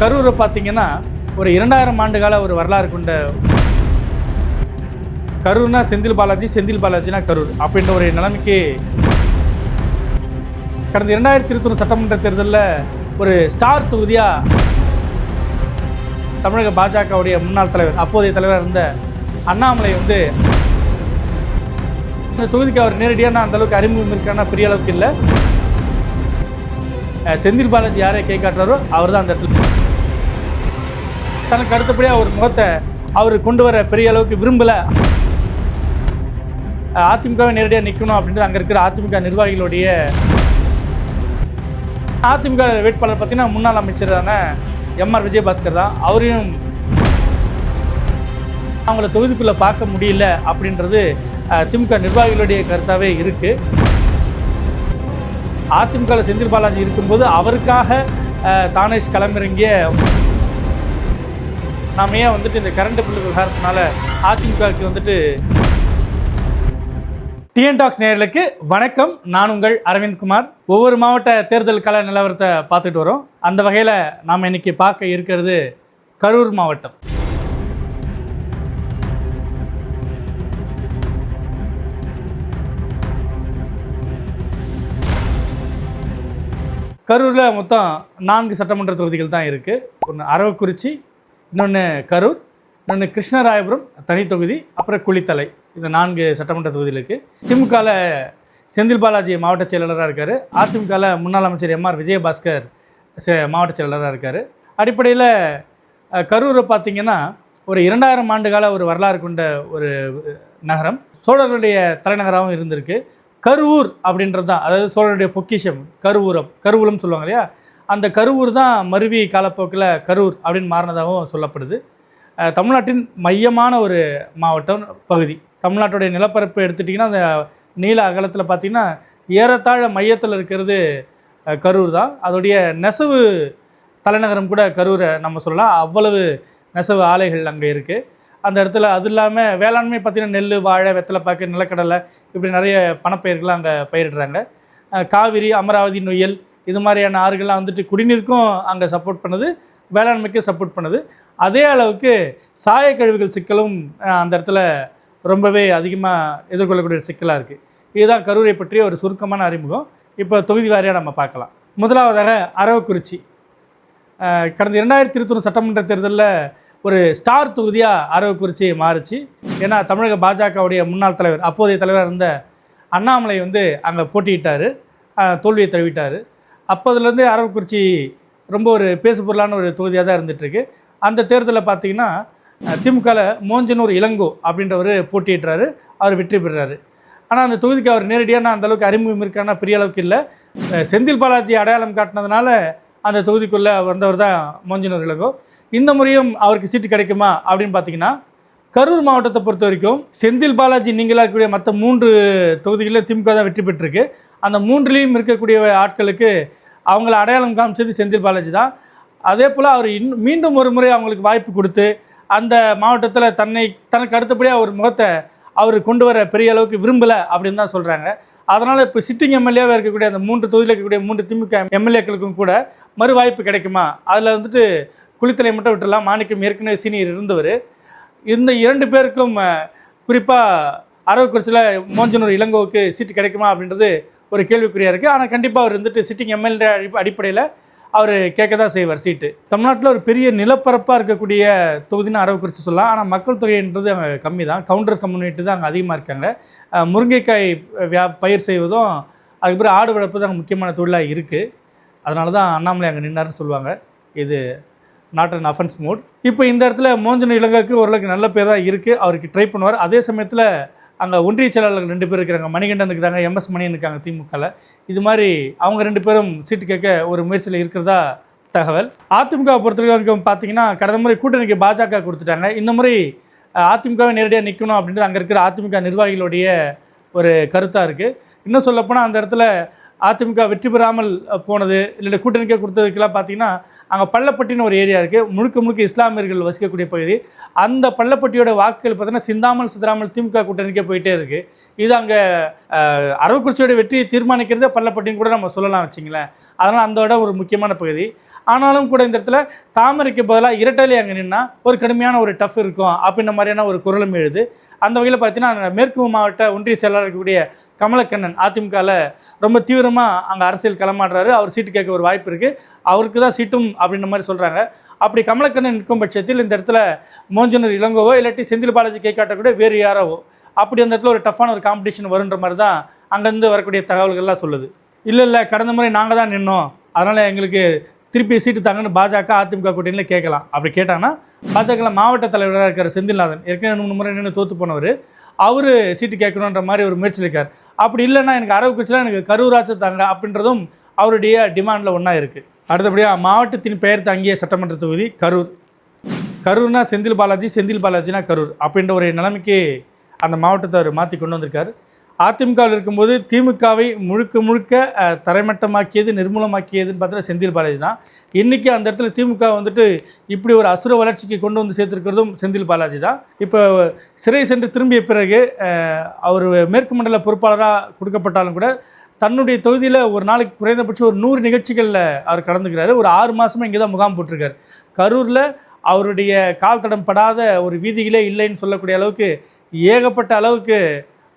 கரூரை பார்த்தீங்கன்னா ஒரு 2000 ஆண்டு கால ஒரு வரலாறு கொண்ட கரூர்னா செந்தில் பாலாஜினா கரூர் அப்படின்ற ஒரு நிலைமைக்கு கடந்த 2021 சட்டமன்ற தேர்தலில் ஒரு ஸ்டார் தொகுதியாக தமிழக பாஜகவுடைய முன்னாள் தலைவர் அப்போதைய தலைவராக இருந்த அண்ணாமலை வந்து இந்த தொகுதிக்கு அவர் நேரடியான அந்தளவுக்கு அறிமுகம் இருக்கான பெரிய அளவுக்கு இல்லை. செந்தில் பாலாஜி யாரை கை காட்டுறாரோ அவர் தான் அந்த இடத்துல தனக்கு அடுத்தபடியாக ஒரு முகத்தை அவர் கொண்டு வர பெரிய அளவுக்கு விரும்பலை. அதிமுகவை நேரடியாக நிற்கணும் அப்படின்றது அங்கே இருக்கிற அதிமுக நிர்வாகிகளுடைய அதிமுக வேட்பாளர் பார்த்தீங்கன்னா முன்னாள் அமைச்சரான எம்ஆர் விஜயபாஸ்கர் தான். அவரையும் அவங்கள தொகுதிக்குள்ளே பார்க்க முடியல அப்படின்றது திமுக நிர்வாகிகளுடைய கருத்தாகவே இருக்குது. அதிமுகவில் செந்தில் பாலாஜி இருக்கும்போது அவருக்காக தானேஷ் களமிறங்கிய நாம் ஏன் வந்துட்டு இந்த கரண்ட் பில்லு விவகாரத்தினால அதிமுகவுக்கு வந்துட்டு டிஎன் டாக்ஸ் நேயர்களுக்கு வணக்கம். நான் உங்கள் அரவிந்த்குமார். ஒவ்வொரு மாவட்ட தேர்தல் கள நிலவரத்தை பார்த்துட்டு வரோம். அந்த வகையில் நாம் இன்னைக்கு பார்க்க இருக்கிறது கரூர் மாவட்டம். கரூரில் மொத்தம் 4 சட்டமன்ற தொகுதிகள் தான் இருக்குது. ஒன்று அரவக்குறிச்சி, இன்னொன்று கரூர், இன்னொன்று கிருஷ்ணராயபுரம் தனி தொகுதி, அப்புறம் குளித்தலை. இந்த 4 சட்டமன்ற தொகுதியில் இருக்குது. திமுகவில் செந்தில் பாலாஜி மாவட்ட செயலாளராக இருக்கார். அதிமுகவில் முன்னாள் அமைச்சர் எம்ஆர் விஜயபாஸ்கர் மாவட்ட செயலாளராக இருக்கார். அடிப்படையில் கரூரை பார்த்திங்கன்னா ஒரு 2000 ஆண்டு கால ஒரு வரலாறு கொண்ட ஒரு நகரம். சோழர்களுடைய தலைநகராகவும் இருந்திருக்கு. கருவூர் அப்படின்றது தான், அதாவது சோழருடைய பொக்கிஷம் கருவூலம் சொல்லுவாங்க இல்லையா, அந்த கருவூர் தான் மருவி காலப்போக்கில் கரூர் அப்படின்னு மாறினதாகவும் சொல்லப்படுது. தமிழ்நாட்டின் மையமான ஒரு மாவட்டம் பகுதி. தமிழ்நாட்டுடைய நிலப்பரப்பு எடுத்துட்டிங்கன்னா அந்த நீல அகலத்தில் பார்த்திங்கன்னா ஏறத்தாழ மையத்தில் இருக்கிறது கரூர் தான். அதோடைய நெசவு தலைநகரம் கூட கரூரை நம்ம சொல்லலாம். அவ்வளவு நெசவு ஆலைகள் அங்கே இருக்குது அந்த இடத்துல. அது இல்லாமல் வேளாண்மை பார்த்திங்கன்னா நெல், வாழை, வெத்தலைப்பாக்கு, நிலக்கடலை இப்படி நிறைய பணப்பயிர்கள்லாம் அங்கே பயிரிடுறாங்க. காவிரி, அமராவதி, நொய்யல் இது மாதிரியான ஆறுகள்லாம் வந்துட்டு குடிநீருக்கும் அங்கே சப்போர்ட் பண்ணுது, வேளாண்மைக்கும் சப்போர்ட் பண்ணுது. அதே அளவுக்கு சாயக்கழிவுகள் சிக்கலும் அந்த இடத்துல ரொம்பவே அதிகமாக எதிர்கொள்ளக்கூடிய சிக்கலாக இருக்குது. இதுதான் கரூரை பற்றிய ஒரு சுருக்கமான அறிமுகம். இப்போ தொகுதி வாரியாக நம்ம பார்க்கலாம். முதலாவதாக அரவக்குறிச்சி. கடந்த 2021 சட்டமன்ற தேர்தலில் ஒரு ஸ்டார் தொகுதியாக அரவக்குறிச்சி மாறுச்சு. ஏன்னா தமிழக பாஜகவுடைய முன்னாள் தலைவர் அப்போதைய தலைவராக இருந்த அண்ணாமலை வந்து அங்கே போட்டியிட்டார், தோல்வியை தழுவிட்டார். அப்போதுலேருந்து அரவக்குறிச்சி ரொம்ப ஒரு பேசுபொருளான ஒரு தொகுதியாக தான் இருந்துகிட்ருக்கு. அந்த தேர்தலில் பார்த்திங்கன்னா திமுகவில் மோஞ்சனூர் இளங்கோ அப்படின்றவர் போட்டியிடுறாரு, அவர் வெற்றி பெறுறாரு. ஆனால் அந்த தொகுதிக்கு அவர் நேரடியான அந்தளவுக்கு அறிமுகம் இருக்கான பெரிய அளவுக்கு இல்லை. செந்தில் பாலாஜி அடையாளம் காட்டினதுனால அந்த தொகுதிக்குள்ளே வந்தவர் தான் மோஞ்சனூர் இளங்கோ. இந்த முறையும் அவருக்கு சீட்டு கிடைக்குமா அப்படின்னு பார்த்தீங்கன்னா, கரூர் மாவட்டத்தை பொறுத்த வரைக்கும் செந்தில் பாலாஜி நீங்களாக இருக்கக்கூடிய மற்ற 3 தொகுதிகளில் திமுக தான் வெற்றி பெற்றிருக்கு. அந்த 3லேயும் இருக்கக்கூடிய ஆட்களுக்கு அவங்கள அடையாளம் காமிச்சது செந்தில் பாலாஜி தான். அதே போல் அவர் மீண்டும் ஒரு முறை அவங்களுக்கு வாய்ப்பு கொடுத்து அந்த மாவட்டத்தில் தனக்கு அடுத்தபடியாக ஒரு முகத்தை அவர் கொண்டு வர பெரிய அளவுக்கு விரும்பலை அப்படின்னு தான் சொல்கிறாங்க. அதனால் இப்போ சிட்டிங் எம்எல்ஏவாக இருக்கக்கூடிய அந்த 3 தொகுதியில் இருக்கக்கூடிய 3 திமுக எம்எல்ஏக்களுக்கும் கூட மறு வாய்ப்பு கிடைக்குமா? அதில் வந்துட்டு குளித்தலை மட்டும் விட்டுலாம். மாணிக்கம் ஏற்கனவே சீனியர் இருந்தவர். இந்த 2 பேருக்கும் குறிப்பாக அரவக்குறிச்சியில் மோஞ்சனூர் இளங்கோவுக்கு சீட்டு கிடைக்குமா அப்படின்றது ஒரு கேள்விக்குறியாக இருக்குது. ஆனால் கண்டிப்பாக அவர் வந்துட்டு சிட்டிங் எம்எல்ஏ அடிப்படையில் அவர் கேட்க தான் செய்வார் சீட்டு. தமிழ்நாட்டில் ஒரு பெரிய நிலப்பரப்பாக இருக்கக்கூடிய தொகுதின்னு அரவக்குறிச்சி சொல்லலாம். ஆனால் மக்கள் தொகைன்றது அங்கே கம்மி தான். கவுண்டர்ஸ் கம்யூனிட்டி தான் அங்கே அதிகமாக இருக்காங்க. முருங்கைக்காய் பயிர் செய்வதும் அதுக்கப்புறம் ஆடு வளர்ப்பு தான் அங்கே முக்கியமான தொழிலாக இருக்குது. அதனால தான் அண்ணாமலை அங்கே நின்னார்னு சொல்லுவாங்க. இது நாட் அன் அஃபென்ஸ் மோட். இப்போ இந்த இடத்துல மோஞ்சனூர் இளங்கோவுக்கு ஓரளவுக்கு நல்ல பேர் தான் இருக்குது, அவருக்கு ட்ரை பண்ணுவார். அதே சமயத்தில் அங்கே ஒன்றிய செயலாளர்கள் 2 பேர் இருக்கிறாங்க, மணிகண்டன் இருக்கிறாங்க, எம்எஸ் மணியன் இருக்காங்க திமுகவில். இது மாதிரி அவங்க 2 பேரும் சீட்டு கேட்க ஒரு முயற்சியில் இருக்கிறதா தகவல். அதிமுகவை பொறுத்த வரைக்கும் பார்த்தீங்கன்னா கடந்த முறை கூட்டணிக்கு பாஜக கொடுத்துட்டாங்க. இந்த முறை அதிமுகவை நேரடியாக நிற்கணும் அப்படின்றது அங்கே இருக்கிற அதிமுக நிர்வாகிகளுடைய ஒரு கருத்தாக இருக்குது. இன்னும் சொல்லப்போனால் அந்த இடத்துல அதிமுக வெற்றி பெறாமல் போனது இல்லை கூட்டணிக்கே கொடுத்ததுக்கெல்லாம் பார்த்தீங்கன்னா அங்கே பள்ளப்பட்டின்னு ஒரு ஏரியா இருக்குது, முழுக்க முழுக்க இஸ்லாமியர்கள் வசிக்கக்கூடிய பகுதி. அந்த பள்ளப்பட்டியோட வாக்குகள் பார்த்தீங்கன்னா சிந்தாமல் சிதறாமல் திமுக கூட்டணிக்கே போயிட்டே இருக்குது. இது அங்கே அரவக்குறிச்சியோட வெற்றியை தீர்மானிக்கிறதே பள்ளப்பட்டின்னு கூட நம்ம சொல்லலாம் வச்சிங்களேன். அதனால் அந்த இடம் ஒரு முக்கியமான பகுதி. ஆனாலும் கூட இந்த இடத்துல தாமரைக்கு பதிலாக இரட்டையிலே அங்கே நின்னா ஒரு கடுமையான ஒரு டஃப் இருக்கும் அப்படின்ற மாதிரியான ஒரு குரலும் எழுது. அந்த வகையில் பார்த்தீங்கன்னா மேற்கு மாவட்ட ஒன்றிய செயலாளர் இருக்கக்கூடிய கமலக்கண்ணன் அதிமுகவில் ரொம்ப தீவிரமாக அங்கே அரசியல் களமாடுறாரு. அவர் சீட்டு கேட்க ஒரு வாய்ப்பு இருக்குது, அவருக்கு தான் சீட்டும் அப்படின்ற மாதிரி சொல்கிறாங்க. அப்படி கமலக்கண்ணன் நிற்கும் பட்சத்தில் இந்த இடத்துல மோஞ்சனூர் இளங்கோவோ இல்லாட்டி செந்தில் பாலாஜி கை காட்டக்கூட வேறு யாராவோ அப்படி அந்த இடத்துல ஒரு டஃப்பான ஒரு காம்படிஷன் வருன்ற மாதிரி தான் அங்கேருந்து வரக்கூடிய தகவல்கள்லாம் சொல்லுது. இல்லை கடந்த முறை நாங்கள் தான் நின்னோம், அதனால் எங்களுக்கு திருப்பி சீட்டு தாங்கன்னு பாஜக அதிமுக கூட்டணியில் கேட்கலாம். அப்படி கேட்டாங்கன்னா பாஜகவில் மாவட்ட தலைவராக இருக்கிற செந்தில்நாதன் ஏற்கனவே 3 முறை நின்று தோற்று போனவர், அவர் சீட்டு கேட்கணுன்ற மாதிரி ஒரு முயற்சி இருக்கார். அப்படி இல்லைன்னா எனக்கு அரவக்குறிச்சியில் எனக்கு கரூராட்சி தாங்க அப்படின்றதும் அவருடைய டிமாண்டில் ஒன்றா இருக்குது. அடுத்தபடியாக மாவட்டத்தின் பெயர் தாங்கிய சட்டமன்ற தொகுதி கரூர். கரூர்னா செந்தில் பாலாஜினா கரூர் அப்படின்ற ஒரு நிலைமைக்கு அந்த மாவட்டத்தை அவர் மாற்றி கொண்டு வந்திருக்கார். அதிமுகவில் இருக்கும்போது திமுகவை முழுக்க முழுக்க தரைமட்டமாக்கியது நிர்மூலமாக்கியதுன்னு பார்த்தா செந்தில் பாலாஜி தான். இன்றைக்கி அந்த இடத்துல திமுக வந்துட்டு இப்படி ஒரு அசுர வளர்ச்சிக்கு கொண்டு வந்து சேர்த்துருக்கிறதும் செந்தில் பாலாஜி தான். இப்போ சிறை சென்று திரும்பிய பிறகு அவர் மேற்கு மண்டல பொறுப்பாளராக கொடுக்கப்பட்டாலும் கூட தன்னுடைய தொகுதியில் ஒரு நாளைக்கு குறைந்தபட்சம் ஒரு 100 நிகழ்ச்சிகளில் அவர் கலந்துக்கிறாரு. ஒரு 6 மாதமாக இங்கே தான் முகாம் போட்டிருக்கார். கரூரில் அவருடைய கால் தடம் படாத ஒரு வீதிகளே இல்லைன்னு சொல்லக்கூடிய அளவுக்கு ஏகப்பட்ட அளவுக்கு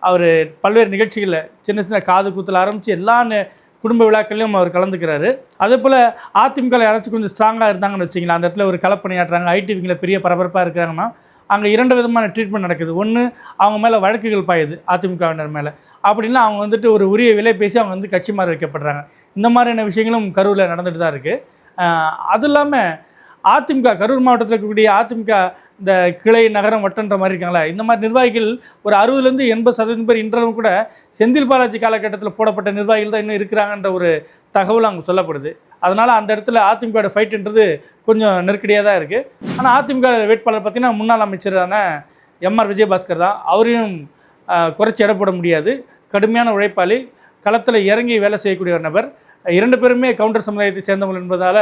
அவர் பல்வேறு நிகழ்ச்சிகளில் சின்ன சின்ன காது கூத்தில் ஆரம்பித்து எல்லா குடும்ப விழாக்கள்லையும் அவர் கலந்துக்கிறாரு. அதே போல் அதிமுக யாராச்சும் கொஞ்சம் ஸ்ட்ராங்காக இருந்தாங்கன்னு வச்சிங்களேன், அந்த இடத்துல ஒரு களப்பணியாற்றுறாங்க, ஐடிவிங்கில் பெரிய பரபரப்பாக இருக்கிறாங்கன்னா அங்கே 2 விதமான ட்ரீட்மெண்ட் நடக்குது. ஒன்று, அவங்க மேலே வழக்குகள் பாயுது அதிமுகவினர் மேலே, அப்படின்னா அவங்க வந்துட்டு ஒரு உரிய விலை பேசி அவங்க வந்து கட்சி மாறி வைக்கப்படுறாங்க. இந்த மாதிரியான விஷயங்களும் கரூரில் நடந்துட்டு தான் இருக்குது. அது இல்லாமல் அதிமுக கரூர் மாவட்டத்தில் இருக்கக்கூடிய அதிமுக இந்த கிளை நகரம் வட்டன்ற மாதிரி இருக்காங்களா, இந்த மாதிரி நிர்வாகிகள் ஒரு 60% 80% பேர் இன்றளவும் கூட செந்தில் பாலாஜி காலகட்டத்தில் போடப்பட்ட நிர்வாகிகள் தான் இன்னும் இருக்கிறாங்கன்ற ஒரு தகவல் அங்கே சொல்லப்படுது. அதனால் அந்த இடத்துல அதிமுக ஃபைட்டுன்றது கொஞ்சம் நெருக்கடியாக தான் இருக்குது. ஆனால் அதிமுக வேட்பாளர் பார்த்திங்கன்னா முன்னாள் அமைச்சரான எம்ஆர் விஜயபாஸ்கர் தான். அவரையும் குறைச்சி எடை போட முடியாது. கடுமையான உழைப்பாளி, களத்தில் இறங்கி வேலை செய்யக்கூடிய ஒரு நபர். 2 பேருமே கவுண்டர் சமுதாயத்தை சேர்ந்தவங்க என்பதால்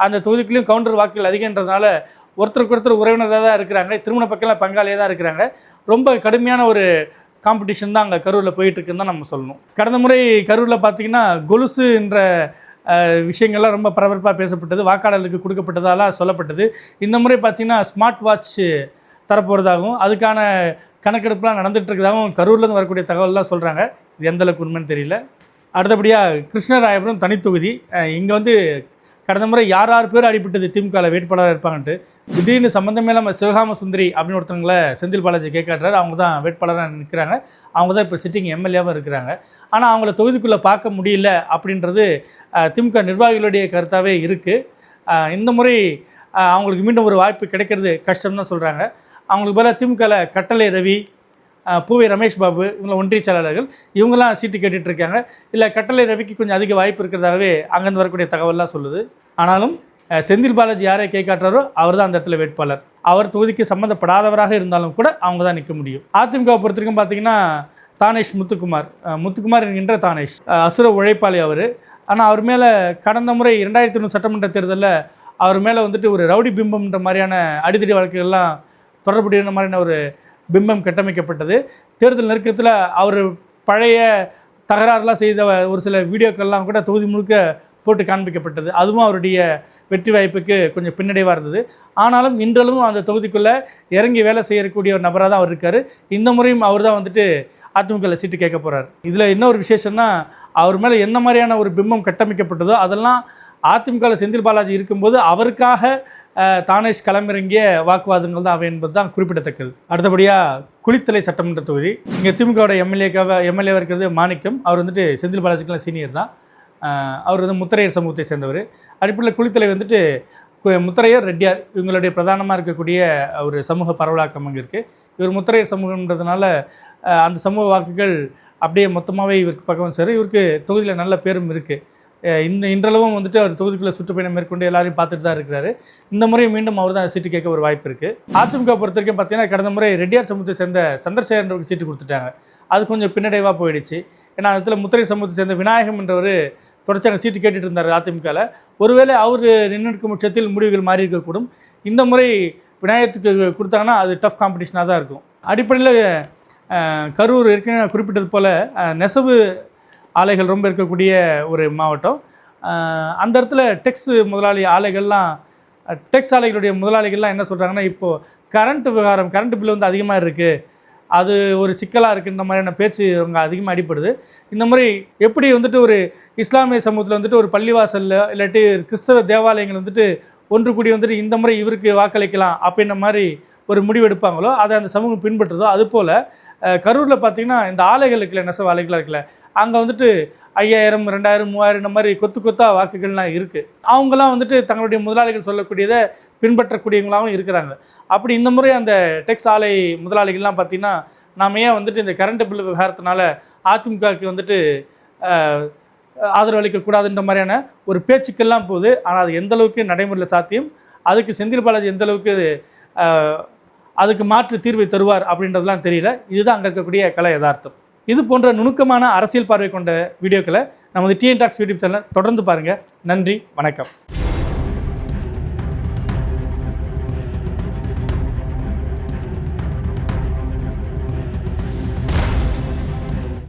அந்த தொகுதிக்குள்ளேயும் கவுண்டர் வாக்குகள் அதிகன்றதுனால ஒருத்தருக்கு ஒருத்தர் உறவினராக தான் இருக்கிறாங்க, திருமண பக்கம் பங்காளியாக தான் இருக்கிறாங்க. ரொம்ப கடுமையான ஒரு காம்படிஷன் தான் அங்கே கரூரில் போயிட்டுருக்குன்னு தான் நம்ம சொல்லணும். கடந்த முறை கரூரில் பார்த்திங்கன்னா கொலுசு என்ற விஷயங்கள்லாம் ரொம்ப பரபரப்பாக பேசப்பட்டது, வாக்காளர்களுக்கு கொடுக்கப்பட்டதாலாம் சொல்லப்பட்டது. இந்த முறை பார்த்திங்கன்னா ஸ்மார்ட் வாட்ச் தரப்போகிறதாகவும் அதுக்கான கணக்கெடுப்புலாம் நடந்துகிட்டு இருக்கிறதாகவும் கரூர்லேருந்து வரக்கூடிய தகவல்லாம் சொல்கிறாங்க. இது எந்தளவுக்கு உண்மைன்னு தெரியல. அடுத்தபடியாக கிருஷ்ணராயபுரம் தனித்தொகுதி. இங்கே வந்து கடந்த முறை யார் பேர் அடிபட்டது திமுகவில் வேட்பாளராக இருப்பாங்கன்ட்டு திடீர்னு சம்மந்தமே இல்லாமல் சிவகாம சுந்தரி அப்படின்னு ஒருத்தவங்களை செந்தில் பாலாஜி கேட்காட்டுறாரு. அவங்க தான் வேட்பாளராக நிற்கிறாங்க, அவங்க தான் இப்போ சிட்டிங் எம்எல்ஏவாக இருக்கிறாங்க. ஆனால் அவங்கள தொகுதிக்குள்ளே பார்க்க முடியல அப்படின்றது திமுக நிர்வாகிகளுடைய கருத்தாகவே இருக்குது. இந்த முறை அவங்களுக்கு மீண்டும் ஒரு வாய்ப்பு கிடைக்கிறது கஷ்டம் தான் சொல்கிறாங்க. அவங்களுக்கு பதிலாக திமுகவில் கட்டளை ரவி, பூவை ரமேஷ் பாபு, இவங்க ஒன்றிய செயலாளர்கள், இவங்கெல்லாம் சீட்டு கேட்டுட்ருக்காங்க. இல்லை கட்டளை ரவிக்கு கொஞ்சம் அதிக வாய்ப்பு இருக்கிறதாகவே அங்கேருந்து வரக்கூடிய தகவல்லாம் சொல்லுது. ஆனாலும் செந்தில் பாலாஜி யாரை கை காட்டுறாரோ அவர் தான் அந்த இடத்துல வேட்பாளர். அவர் தொகுதிக்கு சம்மந்தப்படாதவராக இருந்தாலும் கூட அவங்க தான் நிற்க முடியும். அதிமுகவை பொறுத்த வரைக்கும் பார்த்திங்கன்னா தானேஷ் முத்துக்குமார் என்கின்ற தானேஷ் அசுர உழைப்பாளி அவர். ஆனால் அவர் மேலே கடந்த முறை 2003 சட்டமன்ற தேர்தலில் அவர் மேலே வந்துட்டு ஒரு ரவுடி பிம்பம்ன்ற மாதிரியான அடித்தடி வழக்குகள்லாம் தொடர்புடைய மாதிரியான ஒரு பிம்பம் கட்டமைக்கப்பட்டது. தேர்தல் நெருக்கத்தில் அவர் பழைய தகராறுலாம் செய்த ஒரு சில வீடியோக்கள்லாம் கூட தொகுதி முழுக்க போட்டு காண்பிக்கப்பட்டது. அதுவும் அவருடைய வெற்றி வாய்ப்புக்கு கொஞ்சம் பின்னடைவாக இருந்தது. ஆனாலும் இன்றளவும் அந்த தொகுதிக்குள்ளே இறங்கி வேலை செய்யக்கூடிய ஒரு நபராக தான் அவர் இருக்கார். இந்த முறையும் அவர் தான் வந்துட்டு அதிமுகவில் சீட்டு கேட்க போகிறார். இதில் என்ன ஒரு விசேஷம்னா, அவர் மேலே என்ன மாதிரியான ஒரு பிம்பம் கட்டமைக்கப்பட்டதோ அதெல்லாம் அதிமுகவில் செந்தில் பாலாஜி இருக்கும்போது அவருக்காக தானேஷ் களமிறங்கிய வாக்குவாதங்கள் தான் அவை என்பது தான் குறிப்பிடத்தக்கது. அடுத்தபடியாக குளித்தலை சட்டமன்ற தொகுதி. இங்கே திமுகவோட எம்எல்ஏவாக இருக்கிறது மாணிக்கம். அவர் வந்துட்டு செந்தில் பாலாஜிக்கெல்லாம் சீனியர் தான். அவர் வந்து முத்தரையர் சமூகத்தை சேர்ந்தவர். அடிப்படையில் குளித்தலை வந்துட்டு முத்தரையர் ரெட்டியார் இவங்களுடைய பிரதானமாக இருக்கக்கூடிய ஒரு சமூக பரவலாக்கம் அங்கே இருக்குது. இவர் முத்தரையர் சமூகன்றதுனால அந்த சமூக வாக்குகள் அப்படியே மொத்தமாகவே இவருக்கு பக்கம் சரி. இவருக்கு தொகுதியில் நல்ல பேரும் இருக்குது. இன்றளவும் வந்துட்டு அவர் தொகுதிக்குள்ள சுற்றுப்பயணம் மேற்கொண்டு எல்லாரையும் பார்த்துட்டு தான் இருக்கிறாரு. இந்த முறை மீண்டும் அவர் தான் சீட்டு கேட்க ஒரு வாய்ப்பு இருக்குது. அதிமுக பொறுத்த வரைக்கும் பார்த்தீங்கன்னா கடந்த முறை ரெட்டியார் சமூகத்தை சேர்ந்த சந்திரசேகரன்றவருக்கு சீட்டு கொடுத்துட்டாங்க. அது கொஞ்சம் பின்னடைவாக போயிடுச்சு. ஏன்னா அதில் முத்திரை சமூகத்தை சேர்ந்த விநாயகம் என்றவர் தொடர்ச்சியாக சீட்டு கேட்டுட்டு இருந்தார் அதிமுகவில். ஒருவேளை அவர் நின்றுக்கும் பட்சத்தில் முடிவுகள் மாறி இருக்கக்கூடும். இந்த முறை விநாயகத்துக்கு கொடுத்தாங்கன்னா அது டஃப் காம்படிஷனாக தான் இருக்கும். அடிப்படையில் கரூர் ஏற்கனவே குறிப்பிட்டது போல் நெசவு ஆலைகள் ரொம்ப இருக்கக்கூடிய ஒரு மாவட்டம். அந்த இடத்துல டெக்ஸ் முதலாளி ஆலைகள்லாம் டெக்ஸ் ஆலைகளுடைய முதலாளிகள்லாம் என்ன சொல்கிறாங்கன்னா, இப்போது கரண்ட் பில் வந்து அதிகமாக இருக்குது, அது ஒரு சிக்கலாக இருக்குன்ற மாதிரியான பேச்சு அவங்க அதிகமாக அடிப்படுது. இந்த மாதிரி எப்படி வந்துட்டு ஒரு இஸ்லாமிய சமூகத்தில் வந்துட்டு ஒரு பள்ளிவாசலில் இல்லாட்டி கிறிஸ்தவ தேவாலயங்கள் வந்துட்டு ஒன்று கூடி வந்துட்டு இந்த முறை இவருக்கு வாக்களிக்கலாம் அப்படின்ற மாதிரி ஒரு முடிவு எடுப்பாங்களோ அதை அந்த சமூகம் பின்பற்றுதோ, அதுபோல் கரூரில் பார்த்திங்கன்னா இந்த ஆலைகள் இருக்குல்ல, நெசவு ஆலைகளாக இருக்குல்ல, அங்கே வந்துட்டு 5000, 2000, 3000 இந்த மாதிரி கொத்தாக வாக்குகள்லாம் இருக்குது. அவங்களாம் வந்துட்டு தங்களுடைய முதலாளிகள் சொல்லக்கூடியதை பின்பற்றக்கூடியவங்களாகவும் இருக்கிறாங்க. அப்படி இந்த முறை அந்த டெக்ஸ் ஆலை முதலாளிகள்லாம் பார்த்திங்கன்னா, நாம் ஏன் வந்துட்டு இந்த கரண்ட் பில் விவகாரத்தினால அதிமுகவுக்கு வந்துட்டு ஆதரவு அளிக்கக்கூடாதுன்ற மாதிரியான ஒரு பேச்சுக்கெல்லாம் போகுது. ஆனால் அது எந்தளவுக்கு நடைமுறையில் சாத்தியம், அதுக்கு செந்தில் பாலாஜி எந்தளவுக்கு அதுக்கு மாற்று தீர்வை தருவார் அப்படின்றதுலாம் தெரியல. இதுதான் அங்கே இருக்கக்கூடிய கலை யதார்த்தம். இது போன்ற நுணுக்கமான அரசியல் பார்வை கொண்ட வீடியோக்களை நமது டிஎன் டாக்ஸ் யூடியூப் சேனல் தொடர்ந்து பாருங்கள். நன்றி, வணக்கம்.